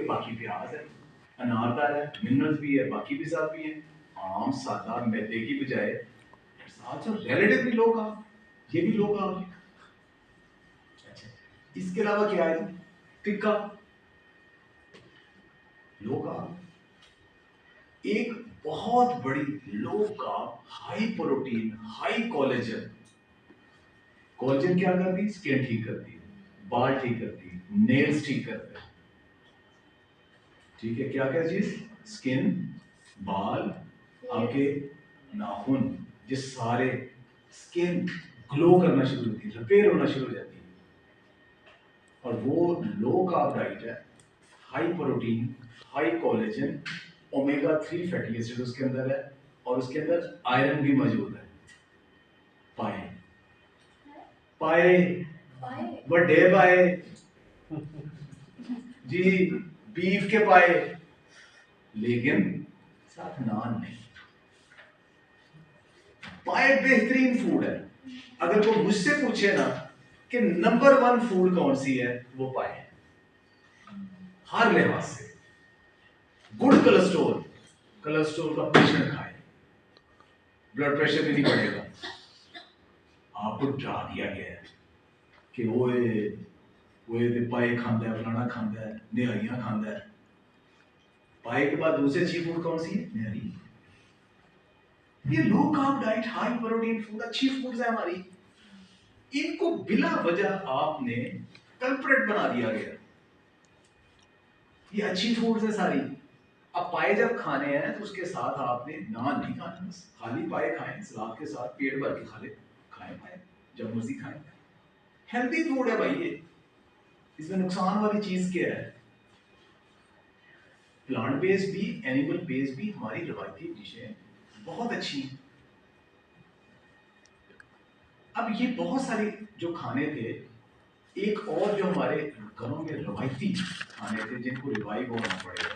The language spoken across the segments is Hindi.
के बाकी प्याज है, अनारदार है, मिनरल्स भी है, बाकी भी साथ भी है। आम सादा मैदे की बजाय साथ रिलेटिवली लो कार्ब, ये भी लो कार्ब है। अच्छा, इसके अलावा क्या है? Tikka low carb. एक बहुत बड़ी low carb high protein high collagen. Collagen क्या करती है? स्किन ठीक करती है, बाल ठीक करती है, नेल्स ठीक करते हैं। ठीक है, क्या क्या चीज? स्किन, बाल, आपके नाखून, ये सारे स्किन ग्लो करना शुरू होती है, रिपेयर होना शुरू हो जाती है। और वो लो कार्ब डाइट है, high protein high collagen, omega 3 fatty acid उसके अंदर है, और उसके अंदर आयरन भी मौजूद है। पाए पाए बड़े पाए जी, बीफ के पाए, लेकिन साथ नान नहीं। पाए बेहतरीन फूड है। अगर कोई मुझसे पूछे ना कि नंबर 1 फूड कौन सी है, वो पाए है, हर लिहाज से। गुड कोलेस्ट्रॉल, कोलेस्ट्रॉल का पेशेंट खाए, ब्लड प्रेशर भी नहीं बढ़ेगा। आपको डरा दिया गया है कि ओए ते पाए खांदा है, फलाना खांदा है, निहारियां खांदा है। पाए के बाद दूसरी अच्छी फूड कौन सी है? निहारी। ये low carb diet, high protein food, अच्छी फूड्स है हमारी, इनको बिला वजह आपने कल्प्रेट बना दिया गया। ये अच्छी फूड्स है सारी। अब पाए जब खाने हैं तो उसके साथ आपने नान नहीं खाना, बस खाली पाए खाएं, सलाद के साथ पेट भर के खा ले, खाएं पाए जब मर्जी खाएं। हेल्दी फूड है भाई ये, इसमें नुकसान वाली चीज क्या है? प्लांट बेस्ड भी, एनिमल बेस्ड भी हमारी रवायती डिशें बहुत अच्छी हैं। अब ये बहुत सारे जो खाने थे, एक और जो हमारे घरों में रवायती खाने थे जिनको रिवाइव होना पड़ेगा,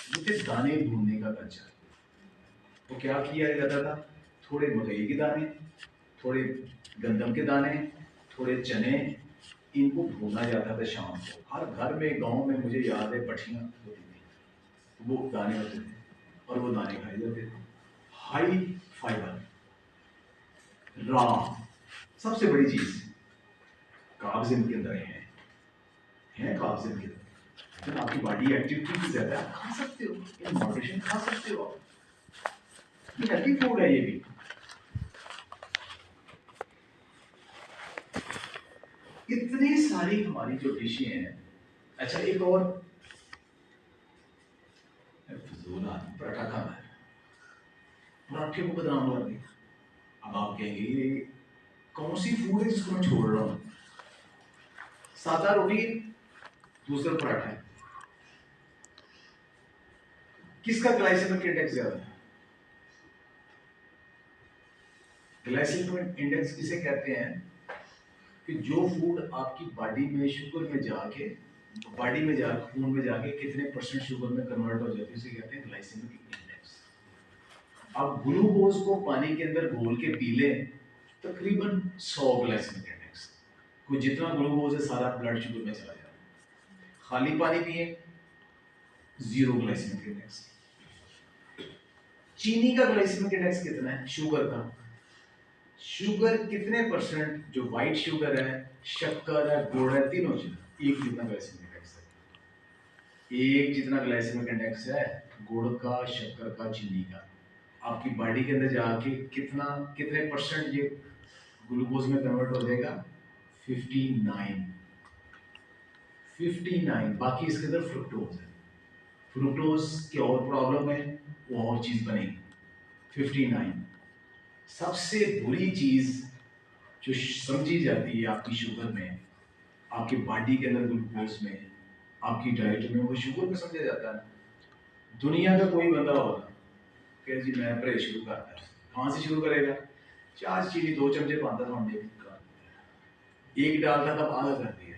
वो थे दाने भूनने का कल्चर। तो क्या किया जाता था? थोड़े मकई के दाने, थोड़े गंदम के दाने, थोड़े चने, इनको भूना जाता था शाम को। हर घर में गांव में मुझे याद है भट्टियाँ होती थी, वो दाने होते थे और वो दाने खाए जाते थे। हाई फाइबर, रा, सबसे बड़ी चीज कार्ब्स इनके अंदर है कार्ब्स इनके अंदर। तो आपकी बॉडी एक्टिविटी की ज्यादा आप खा सकते हो, इन मॉडरेशन खा सकते हो आप। ये हेल्दी फूड है ये भी। इतनी सारी हमारी जो डिशें हैं। अच्छा, एक और पराठा खाना है, पराठे को बदनाम कर दिया। अब आप कहेंगे ये कौन सी फूड है जिसको मैं छोड़ रहा हूँ? सादा रोटी, दूसरा पराठा है। किसका ग्लाइसेमिक इंडेक्स ज्यादा है? ग्लाइसेमिक इंडेक्स किसे कहते हैं? कि जो फूड आपकी बॉडी में शुगर में जाके खून में जाके कितने परसेंट शुगर में कन्वर्ट हो जाती है, उसे कहते हैं ग्लाइसेमिक इंडेक्स। अब ग्लूकोज को पानी के अंदर घोल के पी लें, तकरीबन 100 ग्लाइसेमिक इंडेक्स। कोई जितना ग्लूकोज है सारा ब्लड शुगर में चला जाता है। खाली पानी पिए, 0 ग्लाइसेमिक इंडेक्स। चीनी का ग्लाइसेमिक इंडेक्स कितना है? शुगर का, शुगर कितने परसेंट, जो व्हाइट शुगर है, शक्कर है, गुड़ है, तीनों चीज एक जितना ग्लाइसेमिक इंडेक्स है। एक जितना ग्लाइसेमिक इंडेक्स है गुड़ का, शक्कर का, चीनी का। आपकी बॉडी के अंदर जाके कितने परसेंट ये ग्लूकोज में कन्वर्ट हो जाएगा? 59। बाकी इसके अंदर फ्रुक्टोज है। फ्रुक्टोज की और प्रॉब्लम है, वो और चीज बनेगी। 59 सबसे बुरी चीज जो समझी जाती है आपकी शुगर में, आपकी बॉडी के अंदर ग्लूकोज में, आपकी डाइट में, वो शुगर में समझा जाता है। दुनिया का कोई बंदा होगा कि जी मैं परहेज शुरू करता है, कहाँ से शुरू करेगा? 4 चीनी 2 चमचे पाता था, एक डालता तब आधा कर दिया,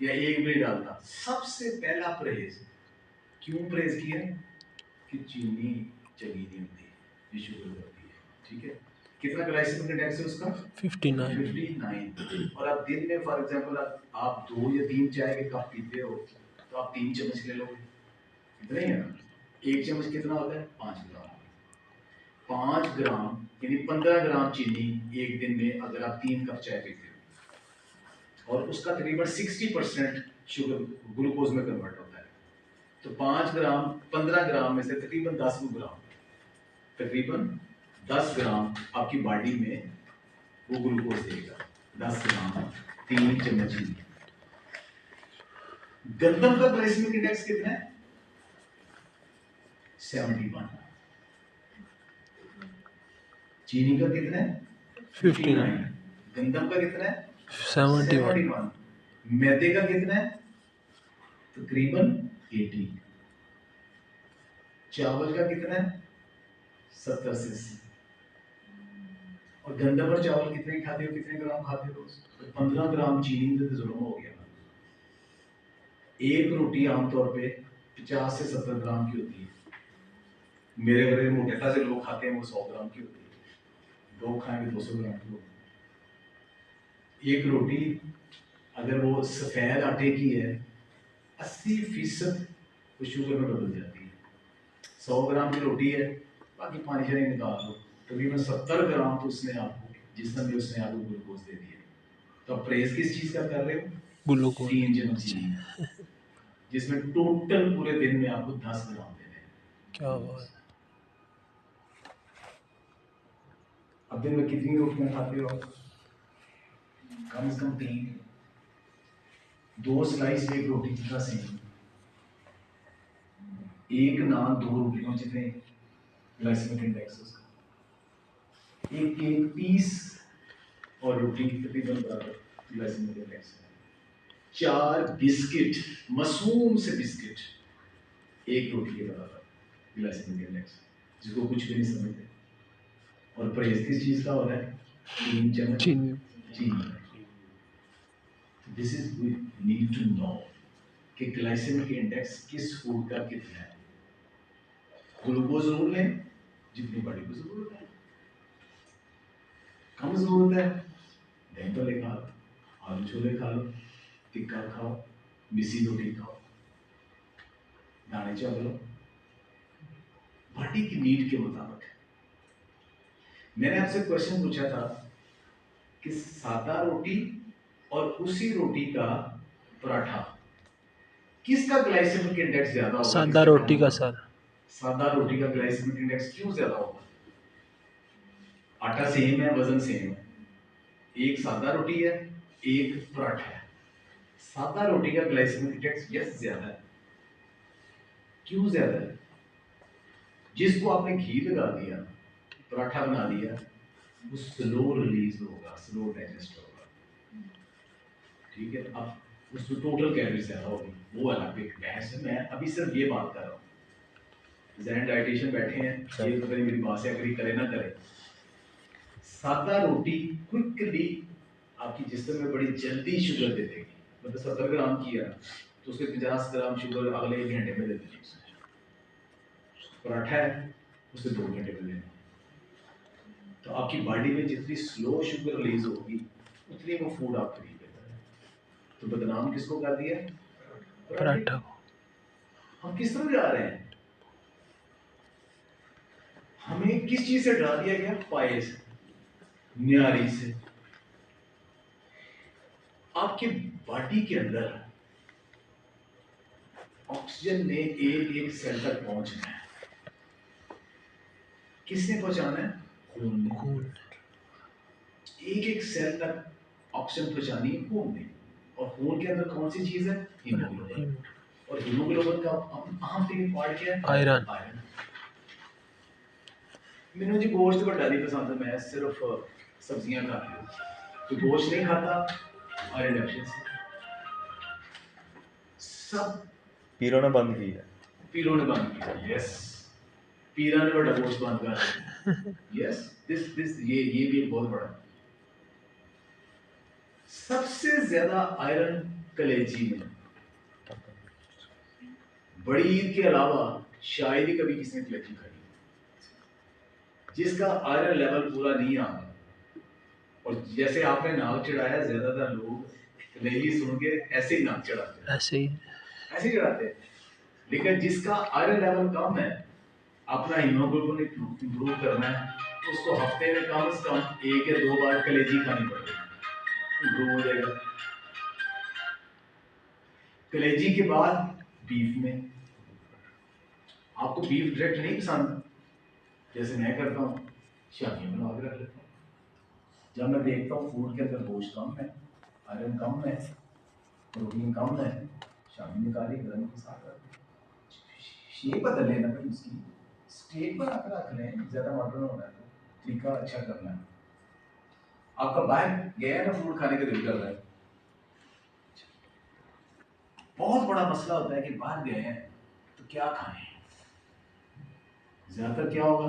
या एक भी डालता। सबसे पहला परहेज क्यों परहेज किया? कि चीनी चंगी नहीं होती, ये शुगर होती है। ठीक है, कितना ग्लाइसेमिक इंडेक्स है उसका? 59। और आप दिन में फॉर एग्जांपल आप 2 या 3 चाय के कप पीते हो, तो आप 3 चम्मच ले लोगे, इतना ही है ना। 1 चम्मच कितना होता है? 5 ग्राम। 5 ग्राम यानी 15 ग्राम चीनी एक दिन में अगर आप 3 कप चाय पीते हो, और उसका तकरीबन 60% शुगर ग्लूकोज में कन्वर्ट होता है, तो 5 ग्राम 15 ग्राम में से तकरीबन 10 ग्राम आपकी बॉडी में वो ग्लूकोज देगा। 10 ग्राम 3 चम्मच चीनी। गंदम का ग्लाइसेमिक इंडेक्स कितना है? 71। चीनी का कितना है? 59। गंदम का कितना है? 71। मैदे का कितना है? तकरीबन 80। चावल का कितना है? 70 से 80। और गंदम और चावल कितने खाते हो, कितने ग्राम खाते हो रोज? तो 15 ग्राम चीनी तो जुल्म हो गया। एक रोटी आमतौर पे 50 से 70 ग्राम की होती है। मेरे बड़े मोटेता से लोग खाते हैं वो 100 ग्राम की होती है, लोग खाएंगे 200 ग्राम की होती है। एक रोटी अगर वो सफेद आटे की है, 80% वो शुगर में बदल जाती है। 100 ग्राम की रोटी है, बाकी पानी से निकाल दो, तकरीबन 70 ग्राम तो उसने आपको, जिसने भी उसने आपको ग्लूकोज दे दिया। तो आप परहेज किस चीज का कर रहे हो? ग्लूकोज। 3 चम्मच चीनी, जिसमें टोटल पूरे दिन में आपको 10 ग्राम देने हैं। क्या बात। अब दिन में कितनी रोटियां खाते हो आप? कम से कम 3। 2 स्लाइस एक रोटी जितना सेम, एक नान 2 रोटियों जितने ग्लाइसेमिक इंडेक्स उसका, एक पीस और रोटी तकरीबन बराबर ग्लाइसेमिक इंडेक्स है। 4 बिस्किट, मासूम से बिस्किट एक रोटी के बराबर ग्लाइसेमिक इंडेक्स, जिसको कुछ भी नहीं समझते। और परहेज किस चीज का हो रहा है? 3 चम्मच चीनी। This is we need to know कि ग्लाइसेमिक इंडेक्स किस फूड का कितना है। ग्लूकोज जरूर लें जितनी बॉडी को जरूरत है, कम जरूरत है दही भल्ले खा लो, आलू छोले खा लो, टिक्का खाओ, मिसी रोटी खाओ, दाने चावल लो, बॉडी की नीड के मुताबिक। मैंने आपसे क्वेश्चन पूछा था कि सादा रोटी और उसी रोटी का पराठा, किसका ग्लाइसेमिक इंडेक्स ज्यादा होगा? सादा रोटी का सर। सादा रोटी का ग्लाइसेमिक इंडेक्स क्यों ज्यादा होगा? आटा सेम है, वजन सेम है, एक सादा रोटी है, एक पराठा है। सादा रोटी का ग्लाइसेमिक इंडेक्स यस ज्यादा है। क्यों ज्यादा है? जिसको आपने घी लगा दिया, पराठा बना दिया, वो स्लो रिलीज होगा, स्लो डाइजेस्ट होगा, ठीक है। अब उसमें टोटल कैलोरी ज्यादा होगी, वो अलग एक बहस है। मैं अभी सिर्फ ये बात कर रहा हूँ। जैन डाइटिशियन बैठे हैं, ये तो करें मेरी बात से अग्री करे ना करे। सादा रोटी क्विकली आपकी जिस्म में बड़ी जल्दी शुगर दे देगी। मतलब 70 ग्राम की है तो उसके 50 ग्राम शुगर अगले 1 घंटे में दे देगी। पराठा है उसे 2 घंटे में देना। तो आपकी बॉडी में जितनी स्लो शुगर रिलीज होगी उतनी वो फूड आपको नहीं देता है। तो बदनाम किसको कर दिया? पराठा को। हम किस तरह जा रहे हैं? हमें किस चीज से डरा दिया गया? पाए से, न्यारी से। आपके बॉडी के अंदर ऑक्सीजन ने एक एक सेल तक पहुंचना है। किसने पहुंचाना है? खून ने। खून एक एक सेल तक ऑक्सीजन पहुंचानी है खून ने। और खून के अंदर कौन सी चीज है? हीमोग्लोबिन। और हीमोग्लोबिन का अहम तीन पार्ट क्या है? आयरन। मैंने जी गोश्त बड़ा नहीं पसंद है, मैं सिर्फ सब्जियां खाती हूँ, तो गोश्त नहीं खाता, आयरन डेफिशिएंसी। सब पीरों ने बंद की है। पीरों ने बंद किया, यस। पीरा ने बड़ा गोश्त बंद कर, यस। दिस ये भी एक बहुत बड़ा। सबसे ज्यादा आयरन कलेजी में। बड़ी ईद के अलावा शायद ही कभी किसी ने कलेजी खाई जिसका आयरन लेवल पूरा नहीं आ रहा। और जैसे आपने नाक चढ़ाया, ज्यादातर लोग कलेजी सुन के ऐसे ही नाक चढ़ाते हैं, ऐसे ही। ऐसे ही चढ़ाते हैं। लेकिन जिसका आयरन लेवल कम है, अपना हीमोग्लोबिन इंप्रूव करना है, उसको हफ्ते में कम से कम 1 या 2 बार कलेजी खानी पड़ेगी, इंप्रूव हो जाएगा। कलेजी के बाद बीफ में, आपको बीफ डायरेक्ट नहीं पसंद, जैसे मैं करता हूँ, शामियाँ बना के रख लेता हूँ। जब मैं देखता हूँ फूड के अंदर गोश्त कम है, आयरन कम है, प्रोटीन कम है, शामी निकाली गर्म के साथ शेप बदल लेना भाई, उसकी स्टेट बना कर रख लें, ज़्यादा मॉडर्न होना है, तरीका अच्छा करना है। आपका बाहर गया ना फूड खाने का दिल कर रहा है, बहुत बड़ा मसला होता है कि बाहर गए हैं तो क्या खाएं। ज्यादातर क्या होगा,